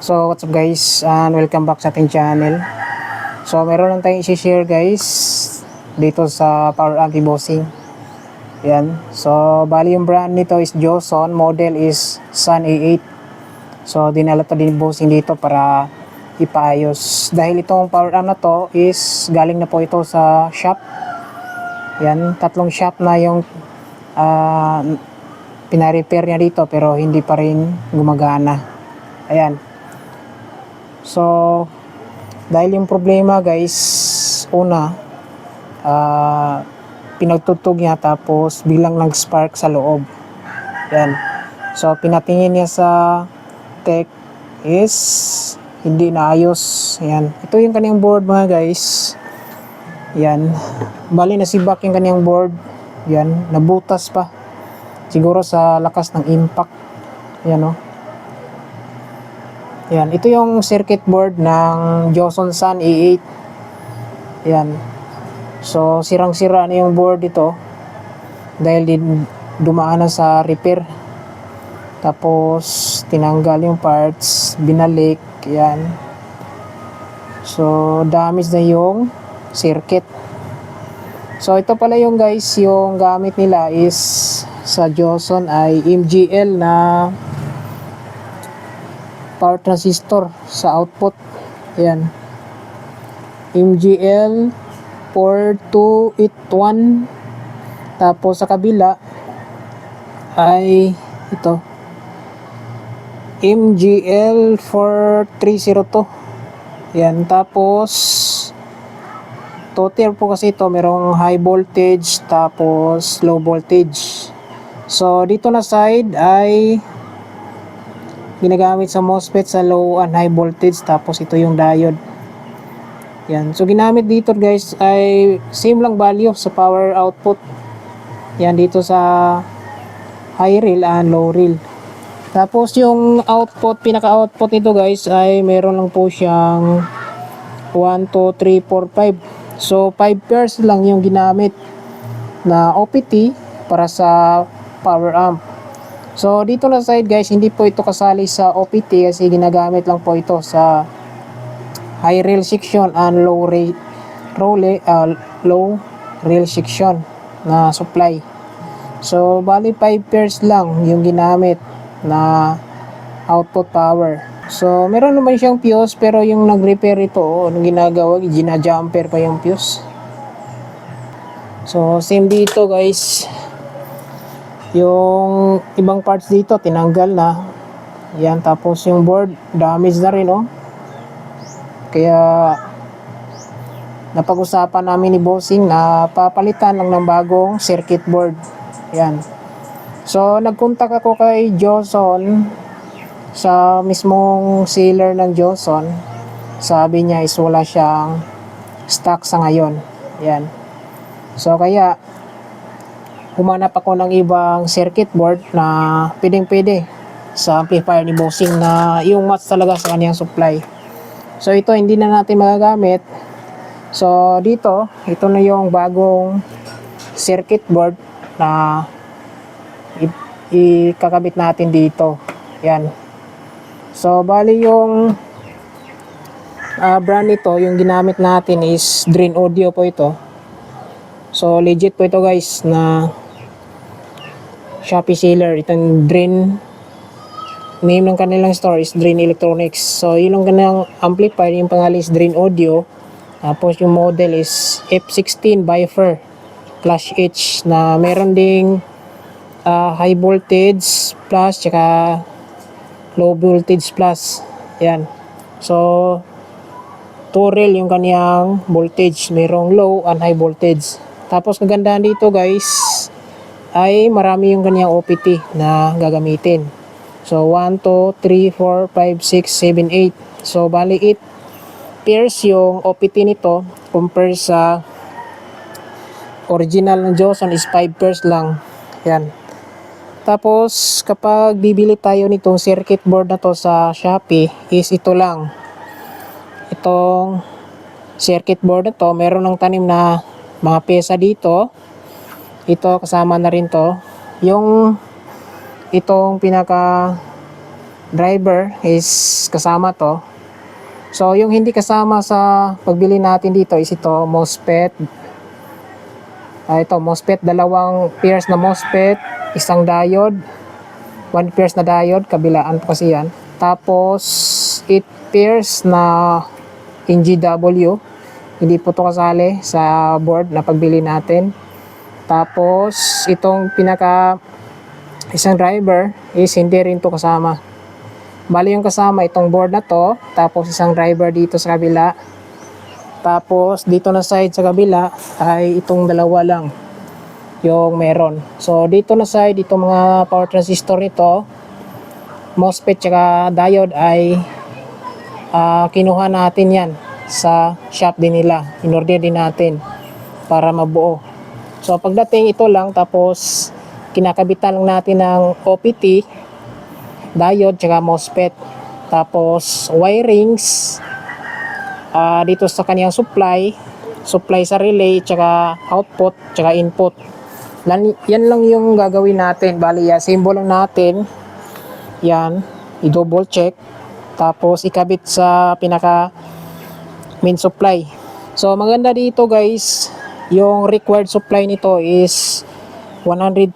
So what's up guys, and welcome back sa ating channel. So meron lang tayong i-share guys dito sa Power Anti-Bossing. Yan. So bali yung brand nito is Joson, model is Sun A8. So dinala to din bossing dito para ipaayos. Dahil itong power arm na to is galing na po ito sa shop. Yan, tatlong shop na yung pina-repair niya dito pero hindi pa rin gumagana. Ayan. So, dahil yung problema guys, una, pinagtutog niya tapos biglang nag-spark sa loob. Yan. So, pinatingin niya sa tech is hindi naayos. Yan. Ito yung kanyang board mga guys. Yan. Bali nasibak yung kanyang board. Yan. Nabutas pa. Siguro sa lakas ng impact. Yan o. Yan, ito yung circuit board ng Joson Sun A8. Yan. So, sirang-sira na yung board ito dahil dumaan na sa repair. Tapos, tinanggal yung parts, binalik. Yan. So, damage na yung circuit. So, ito pala yung guys, yung gamit nila is sa Joson ay MGL na power transistor sa output. Ayan. MGL 4281. Tapos sa kabila ay ito. MGL 4302. Ayan. Tapos 2-tier po kasi ito. Merong high voltage tapos low voltage. So dito na side ay ginagamit sa MOSFET sa low and high voltage, tapos ito yung diode. Yan. So ginamit dito guys ay same lang value sa power output. Yan dito sa high rail and low rail. Tapos yung output, pinaka-output nito guys ay meron lang po siyang 1, 2, 3, 4, 5. So 5 pairs lang yung ginamit na OPT para sa power amp. So dito na side guys, hindi po ito kasali sa OPT kasi ginagamit lang po ito sa high rail section and low rail section na supply. So bali 5 pairs lang yung ginamit na output power. So meron naman siyang fuse pero yung nag-repair ito, anong ginagawa, gina-jumper pa yung fuse. So same dito guys. Yung ibang parts dito tinanggal na. Yan, tapos yung board damage na rin oh. Kaya napag-usapan namin ni bossing na papalitan lang ng bagong circuit board. Yan. So nagkontak ako kay Joson sa mismong seller ng Joson. Sabi niya is wala siyang stock sa ngayon. Yan. So kaya humanap ako ng ibang circuit board na pwedeng-pwede sa amplifier ni bossing na yung match talaga sa kanyang supply. So ito hindi na natin magagamit. So dito, ito na yung bagong circuit board na ikakabit natin dito. Yan. So bali yung brand nito, yung ginamit natin is Drain Audio po ito. So legit po ito guys na Shopee seller. Itong Drain, name ng kanilang store is Drain Electronics. So yun ang kanilang amplifier, yung pangalan is Drain Audio. Tapos yung model is F16 Bifer Clash H na meron ding high voltage plus tsaka low voltage plus. Yan. So 2 rail yung kaniyang voltage, merong low and high voltage. Tapos kagandahan dito guys ay marami yung kanyang OPT na gagamitin. So 1, 2, 3, 4, 5, 6, 7, 8. So bali 8 pairs yung OPT nito compare sa original ng Joson is 5 pairs lang. Yan. Tapos kapag bibili tayo nitong circuit board na to sa Shopee is ito lang. Itong circuit board na to meron ng tanim na mga pyesa dito. Ito kasama na rin to. Yung itong pinaka driver is kasama to. So yung hindi kasama sa pagbili natin dito is ito, MOSFET. Ito, MOSFET, dalawang pairs na MOSFET, isang diode, 1 pairs na diode, kabilaan po kasi yan. Tapos 8 pairs na NGW, hindi po to kasali sa board na pagbili natin. Tapos itong pinaka isang driver is hindi rin to kasama. Bali yung kasama itong board na to, tapos isang driver dito sa kabila. Tapos dito na side sa kabila ay itong dalawa lang yung meron. So dito na side, itong mga power transistor nito, MOSFET tsaka diode ay kinuha natin yan sa shop din nila. In-order din natin para mabuo. So pagdating ito lang, tapos kinakabitan lang natin ng OPT, diode tsaka MOSFET. Tapos wirings dito sa kaniyang supply sa relay tsaka output tsaka input. Yan lang yung gagawin natin. Bali symbol lang natin yan, i-double check, tapos ikabit sa pinaka main supply. So maganda dito guys, yung required supply nito is 120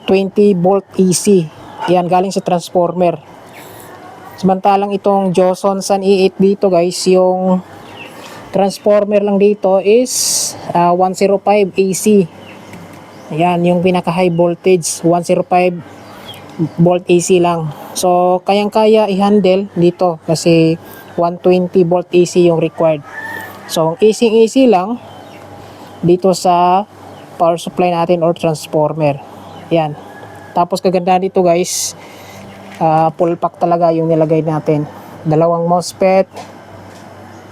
volt AC. Yan, galing sa transformer. Samantalang itong Joson San E8 dito guys, yung transformer lang dito is 105 AC. Ayan, yung pinaka high voltage, 105 volt AC lang. So kayang-kaya i-handle dito kasi 120 volt AC yung required. So AC lang dito sa power supply natin or transformer. Yan. Tapos kaganda dito guys, full pack talaga yung nilagay natin. Dalawang MOSFET,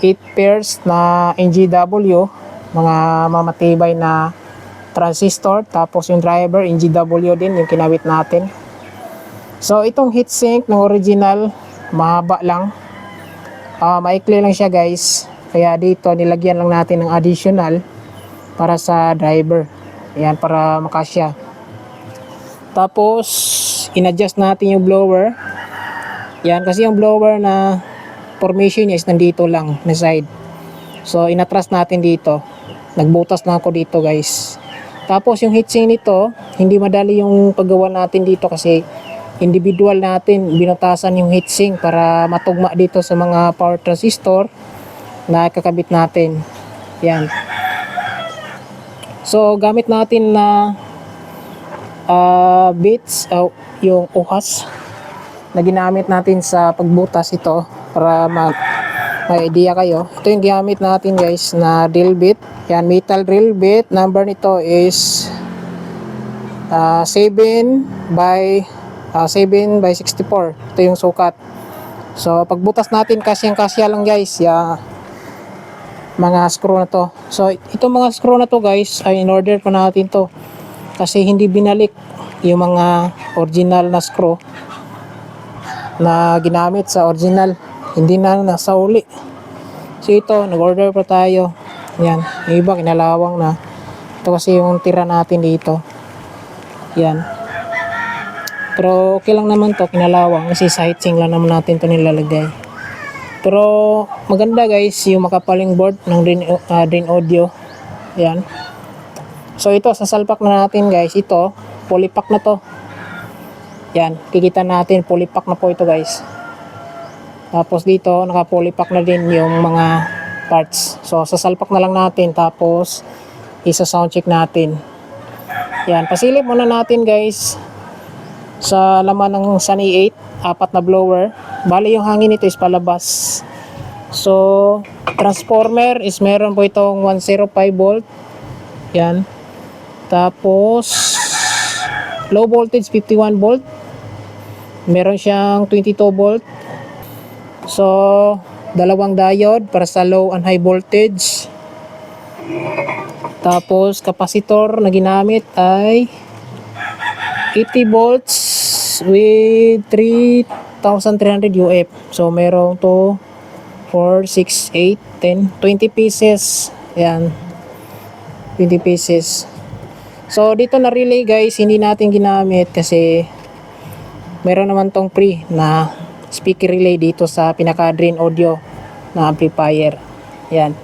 8 pairs na NGW, mga mamatibay na transistor. Tapos yung driver, NGW din yung kinabit natin. So itong heatsink ng original, mahaba lang. Maikli lang siya guys. Kaya dito nilagyan lang natin ng additional para sa driver. Ayan, para makasya. Tapos in-adjust natin yung blower. Yan, kasi yung blower na formation niya is nandito lang na side. So inatras natin dito. Nagbutas na ako dito guys. Tapos yung heatsink nito, hindi madali yung paggawa natin dito kasi individual natin binutasan yung heatsink para matugma dito sa mga power transistor na kakabit natin. Yan. So gamit natin na bits, yung uhas na ginamit natin sa pagbutas ito para may idea kayo. Ito yung gamit natin guys na drill bit. Yan, metal drill bit. Number nito is 7 by 64. Ito yung sukat. So pagbutas natin kasyang-kasya lang guys. Mga screw na to. So itong mga screw na to guys ay in order pa natin to kasi hindi binalik yung mga original na screw na ginamit sa original, hindi na nasa uli. So ito, nag-order pa tayo. Yan, yung iba kinalawang na. Ito kasi yung tira natin dito. Yan. Pero okay lang naman to, kinalawang kasi sa heatsink lang naman natin to nilalagay. Pero maganda guys yung makapaling board ng Drain Audio. Yan. So ito, sasalpak na natin guys. Ito, polypack na to. Yan, kikita natin polypack na po ito guys. Tapos dito, naka-polypack na din yung mga parts. So sasalpak na lang natin, tapos isa-sound check natin. Yan, pasilip muna natin guys sa laman ng San E8, 4 na blower. Bali yung hangin nito is palabas. So transformer is meron po itong 105 volt. Yan. Tapos low voltage 51 volt. Meron siyang 22 volt. So dalawang diode para sa low and high voltage. Tapos capacitor na ginamit ay 80 volts with 3,300 UF. So merong 2, 4, 6, 8, 10, 20 pieces. Yan. 20 pieces. So dito na relay guys, hindi natin ginamit kasi meron naman tong free na speaker relay dito sa pinaka drain audio na amplifier. Yan.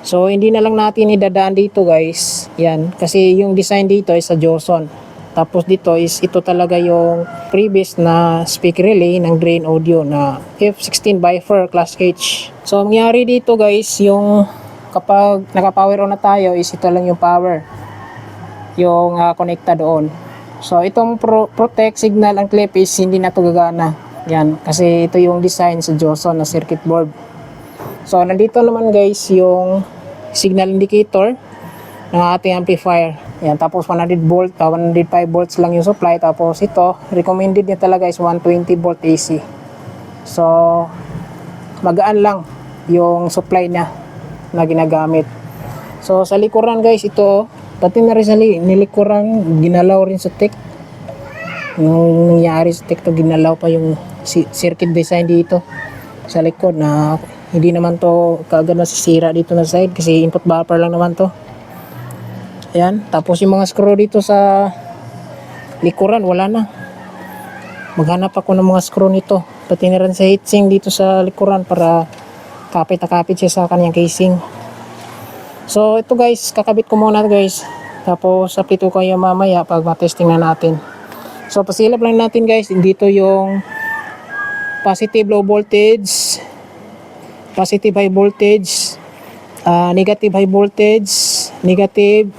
So hindi na lang natin idadaan dito guys. Yan, kasi yung design dito ay sa Joson. Tapos dito is ito talaga yung previous na speaker relay ng drain audio na F16 by 4 class H. So mangyari dito guys, yung kapag naka-power on na tayo is ito lang yung power. Yung connecta doon. So itong protect signal ang clip is hindi na ito gagana. Yan, kasi ito yung design sa Joson na circuit board. So nandito naman guys yung signal indicator ng ating amplifier. Yan, tapos 100 volt, 105 volts lang yung supply. Tapos ito, recommended niya talaga is 120 volt AC. So magaan lang yung supply niya na ginagamit. So sa likuran guys, ito pati na rin sa nilikuran, ginalaw rin sa tech. Nung nangyari sa tech to, ginalaw pa yung circuit design dito sa likod na hindi naman to kaagad nasisira dito na side kasi input buffer lang naman to. Ayan, tapos yung mga screw dito sa likuran wala na. Maghanap ako ng mga screw nito, pati na rin sa heatsink dito sa likuran para kapit na kapit siya sa kanyang casing. So ito guys, kakabit ko muna guys, tapos update ko kayo mamaya pag matesting na natin. So pasilap lang natin guys, dito yung positive low voltage, positive high voltage, negative high voltage, negative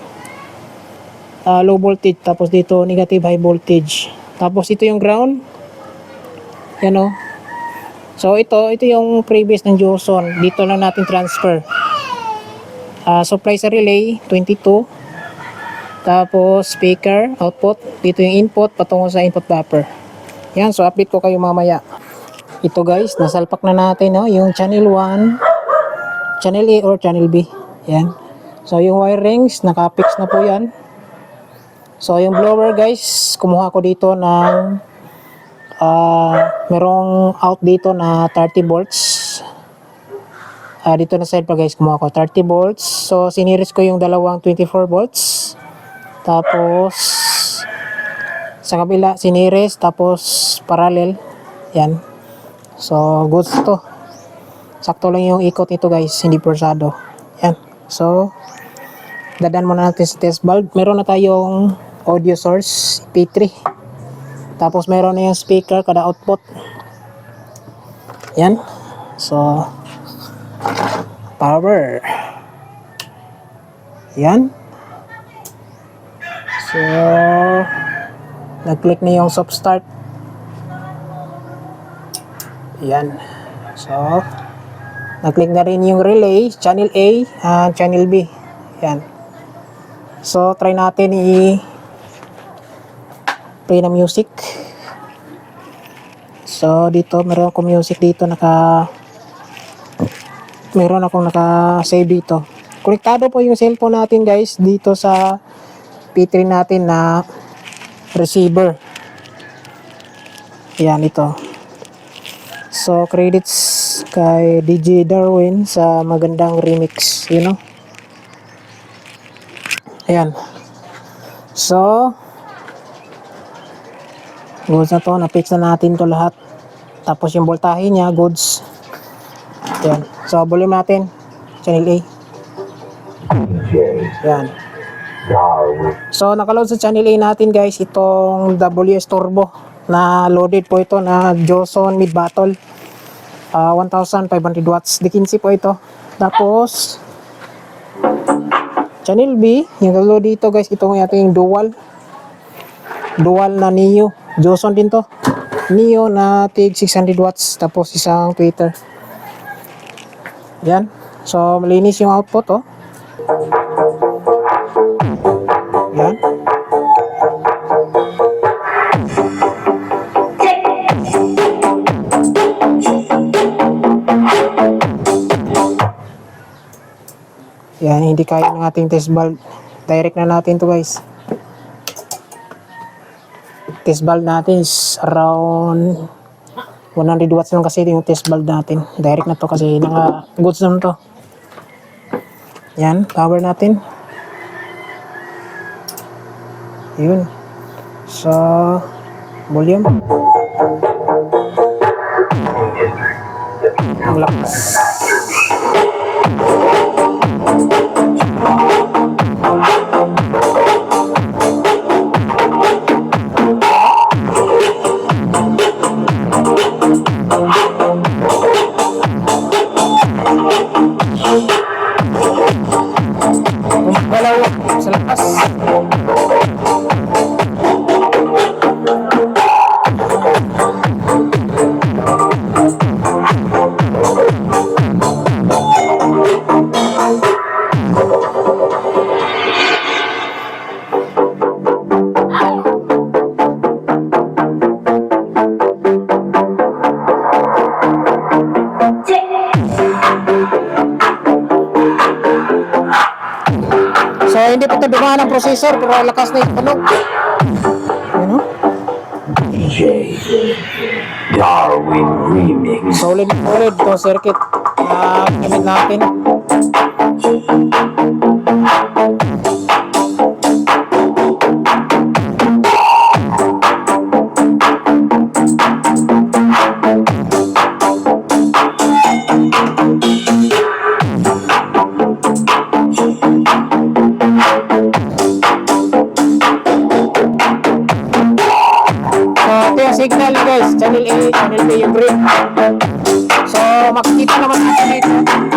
low voltage, tapos dito negative high voltage. Tapos ito yung ground. Yan o. So ito yung previous ng Joson. Dito lang natin transfer. Supply sa relay 22. Tapos speaker output, dito yung input patungo sa input buffer. Yan, so update ko kayo mamaya. Ito guys, nasalpak na natin yung channel 1, channel A or channel B. Yan. So yung wirings, naka-fix na po yan. So yung blower guys, kumuha ko dito ng merong out dito na 30 volts. Dito na side pa guys, kumuha ko 30 volts. So siniris ko yung dalawang 24 volts. Tapos sa kabila siniris, tapos parallel. Yan. So goods to. Sakto lang yung ikot nito guys, hindi forsado. Yan. So dadan muna natin sa test bulb. Meron na tayong audio source P3. Tapos meron na yung speaker kada output. Yan. So power. Yan. So nag-click na yung soft start. Yan. So nag-click na rin yung relay, channel A and channel B. Yan. So try natin play na music. So dito meron akong music dito, meron akong naka-save dito. Konektado po yung cellphone natin guys dito sa P3 natin na receiver. Yan, ito. So credits kay DJ Darwin sa magandang remix, you know. Ayan. So goods na to, na-fix na natin to lahat. Tapos yung voltahe niya, goods. Ayan. So volume natin, channel A. Ayan. So nakaload sa channel A natin guys itong WS Turbo na loaded po ito na Joson mid battle. 1500 watts, di 15 po ito. Tapos channel B, yung load dito guys, ito yung ating dual na Neo. Joson din to. Neo na tig 600 watts, tapos isang tweeter. Yan. So malinis yung output oh. Yan. Yan, hindi kaya ng ating test bulb. Direct na natin to guys. Test bulb natin is around 100 watts lang kasi yung test bulb natin. Direct na to kasi naka-goods naman to. Yan, power natin. Yun. So, volume. Ang lakas. Gumagalaw sa lakas. So, hindi pa ito dumaan ang processor, pero lakas na yung tunog. Ano? DJ Darwin Remix. Solid to circuit na gamit natin. Ito yung signal guys, channel A, channel B yung green. So makikita naman natin dito